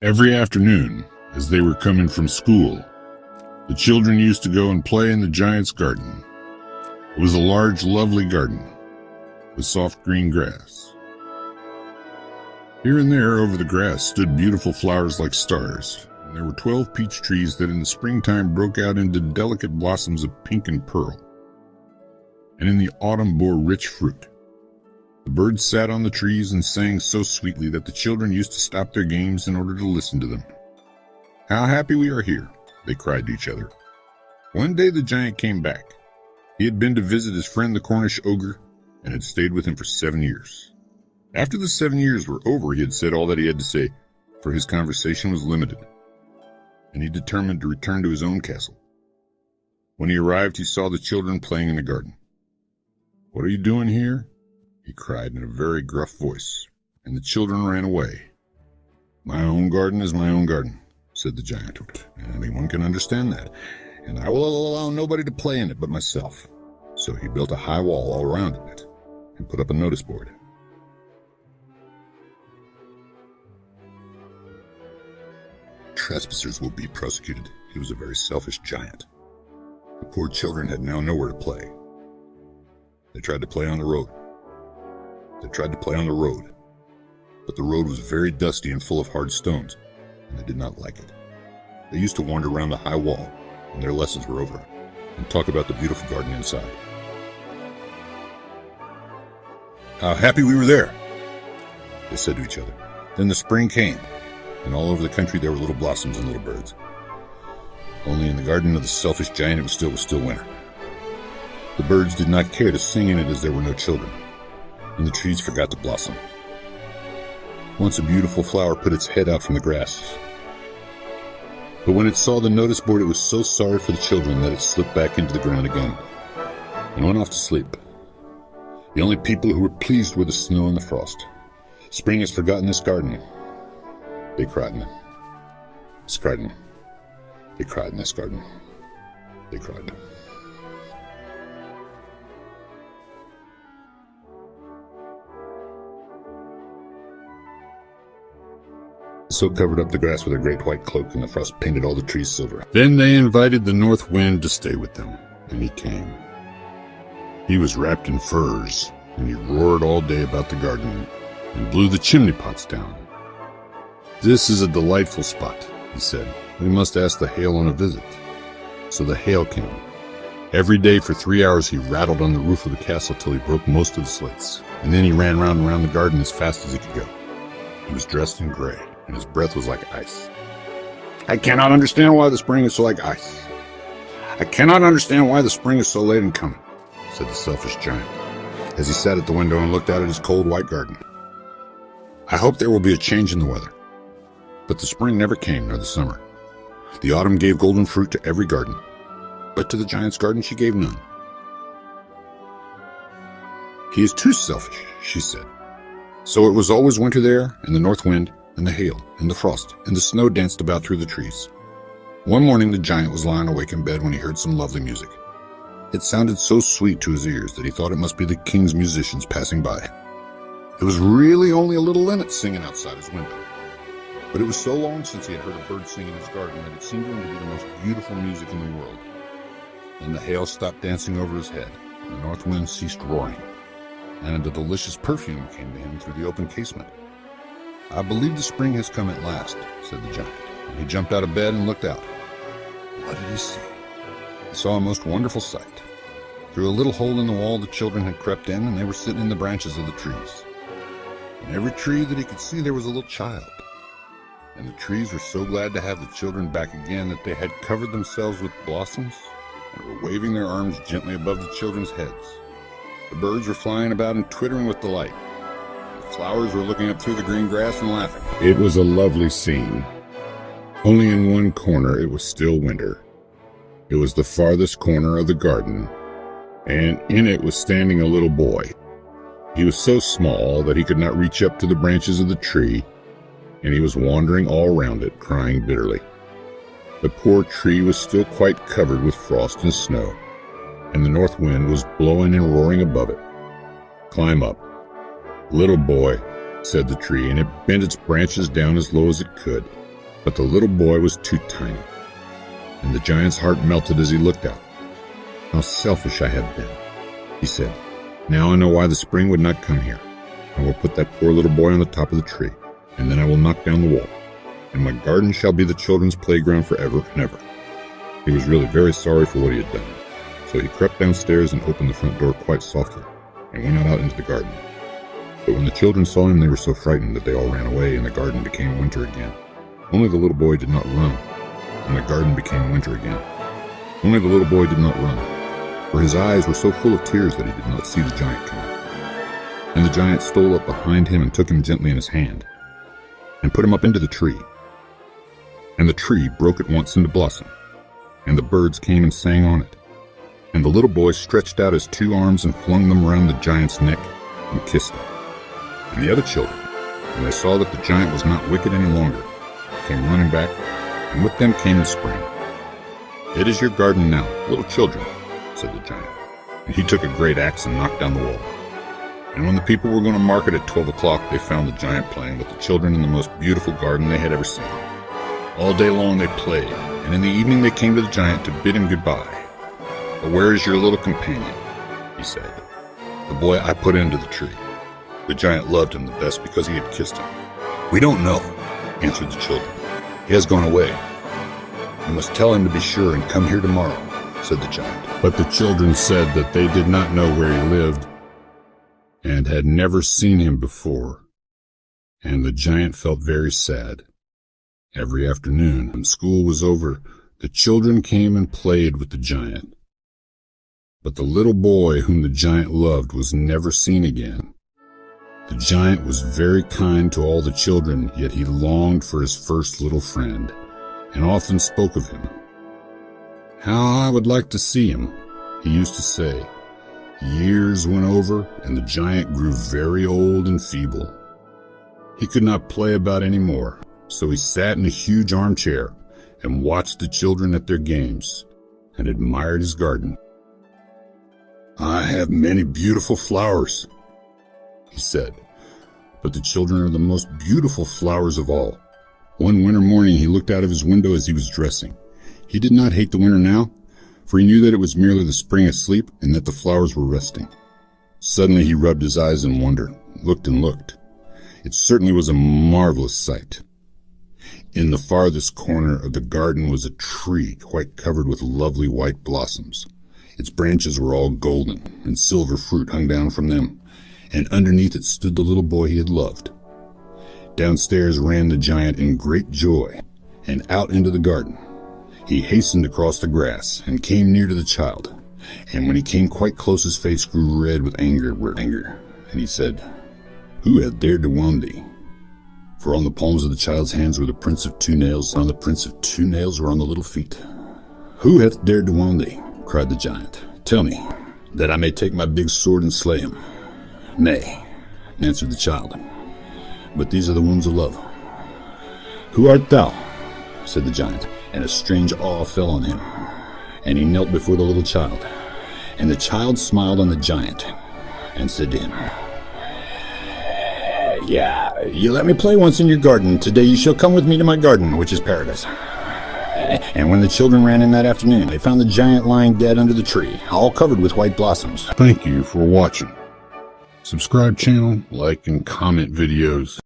Every afternoon, as they were coming from school, the children used to go and play in the giant's garden. It was a large, lovely garden with soft green grass. Here and there over the grass stood beautiful flowers like stars, and there were 12 peach trees that in the springtime broke out into delicate blossoms of pink and pearl, and in the autumn bore rich fruit. The birds sat on the trees and sang so sweetly that the children used to stop their games in order to listen to them. "How happy we are here," they cried to each other. One day the giant came back. He had been to visit his friend the Cornish ogre and had stayed with him for 7 years. After the 7 years were over, he had said all that he had to say, for his conversation was limited, and he determined to return to his own castle. When he arrived, he saw the children playing in the garden. "What are you doing here?" he cried in a very gruff voice, and the children ran away. "My own garden is my own garden," said the giant. "Anyone can understand that, and I will allow nobody to play in it but myself." So he built a high wall all around it and put up a notice board. "Trespassers will be prosecuted." He was a very selfish giant. The poor children had now nowhere to play. They tried to play on the road. But the road was very dusty and full of hard stones, and they did not like it. They used to wander around the high wall when their lessons were over and talk about the beautiful garden inside. "How happy we were there," they said to each other. Then the spring came, and all over the country there were little blossoms and little birds. Only in the garden of the selfish giant it was still winter. The birds did not care to sing in it as there were no children, and the trees forgot to blossom. Once a beautiful flower put its head out from the grass, but when it saw the notice board, it was so sorry for the children that it slipped back into the ground again and went off to sleep. The only people who were pleased were the snow and the frost. "Spring has forgotten this garden," they cried in this garden. They cried in this garden. They cried. So covered up the grass with a great white cloak, and the frost painted all the trees silver. Then they invited the north wind to stay with them, and he came. He was wrapped in furs, and he roared all day about the garden and blew the chimney pots down. "This is a delightful spot," he said. "We must ask the hail on a visit." So the hail came. Every day for 3 hours he rattled on the roof of the castle till he broke most of the slates, and then he ran round and round the garden as fast as he could go. He was dressed in gray, and his breath was like ice. "I cannot understand why the spring is so like ice. I cannot understand why the spring is so late in coming," said the selfish giant, as he sat at the window and looked out at his cold white garden. "I hope there will be a change in the weather." But the spring never came, nor the summer. The autumn gave golden fruit to every garden, but to the giant's garden she gave none. "He is too selfish," she said. So it was always winter there, and the north wind, and the hail, and the frost, and the snow danced about through the trees. One morning the giant was lying awake in bed when he heard some lovely music. It sounded so sweet to his ears that he thought it must be the king's musicians passing by. It was really only a little linnet singing outside his window. But it was so long since he had heard a bird sing in his garden that it seemed to him to be the most beautiful music in the world. Then the hail stopped dancing over his head, and the north wind ceased roaring, and a delicious perfume came to him through the open casement. "I believe the spring has come at last," said the giant, and he jumped out of bed and looked out. What did he see? He saw a most wonderful sight. Through a little hole in the wall the children had crept in, and they were sitting in the branches of the trees. In every tree that he could see there was a little child, and the trees were so glad to have the children back again that they had covered themselves with blossoms and were waving their arms gently above the children's heads. The birds were flying about and twittering with delight. The flowers were looking up through the green grass and laughing. It was a lovely scene. Only in one corner it was still winter. It was the farthest corner of the garden, and in it was standing a little boy. He was so small that he could not reach up to the branches of the tree, and he was wandering all around it, crying bitterly. The poor tree was still quite covered with frost and snow, and the north wind was blowing and roaring above it. "Climb up, little boy," said the tree, and it bent its branches down as low as it could. But the little boy was too tiny, and the giant's heart melted as he looked out. "How selfish I have been," he said. "Now I know why the spring would not come here. I will put that poor little boy on the top of the tree, and then I will knock down the wall, and my garden shall be the children's playground forever and ever." He was really very sorry for what he had done, so he crept downstairs and opened the front door quite softly, and went out into the garden. But when the children saw him, they were so frightened that they all ran away, and the garden became winter again. Only the little boy did not run, and the garden became winter again. Only the little boy did not run, for his eyes were so full of tears that he did not see the giant coming. And the giant stole up behind him and took him gently in his hand, and put him up into the tree. And the tree broke at once into blossom, and the birds came and sang on it. And the little boy stretched out his 2 arms and flung them around the giant's neck and kissed him. And the other children, when they saw that the giant was not wicked any longer, came running back, and with them came the spring. "It is your garden now, little children," said the giant. And he took a great axe and knocked down the wall. And when the people were going to market at 12 o'clock, they found the giant playing with the children in the most beautiful garden they had ever seen. All day long they played, and in the evening they came to the giant to bid him goodbye. "But where is your little companion?" he said. "The boy I put into the tree." The giant loved him the best because he had kissed him. "We don't know," answered the children. "He has gone away. You must tell him to be sure and come here tomorrow," said the giant. But the children said that they did not know where he lived and had never seen him before, and the giant felt very sad. Every afternoon, when school was over, the children came and played with the giant. But the little boy whom the giant loved was never seen again. The giant was very kind to all the children, yet he longed for his first little friend, and often spoke of him. "How I would like to see him," he used to say. Years went over, and the giant grew very old and feeble. He could not play about any more, so he sat in a huge armchair and watched the children at their games, and admired his garden. "I have many beautiful flowers," he said, "but the children are the most beautiful flowers of all." One winter morning he looked out of his window as he was dressing. He did not hate the winter now, for he knew that it was merely the spring asleep and that the flowers were resting. Suddenly he rubbed his eyes in wonder, looked and looked. It certainly was a marvelous sight. In the farthest corner of the garden was a tree quite covered with lovely white blossoms. Its branches were all golden, and silver fruit hung down from them, and underneath it stood the little boy he had loved. Downstairs ran the giant in great joy, and out into the garden. He hastened across the grass, and came near to the child, and when he came quite close his face grew red with anger, and he said, "Who hath dared to wound thee?" For on the palms of the child's hands were the prints of 2 nails, and on the prints of 2 nails were on the little feet. "Who hath dared to wound thee?" cried the giant. "Tell me, that I may take my big sword and slay him." "Nay," answered the child, "but these are the wounds of love." "Who art thou?" said the giant, and a strange awe fell on him, and he knelt before the little child. And the child smiled on the giant, and said to him, "Yeah, you let me play once in your garden. Today you shall come with me to my garden, which is paradise." And when the children ran in that afternoon, they found the giant lying dead under the tree, all covered with white blossoms. Thank you for watching. Subscribe channel, like and comment videos.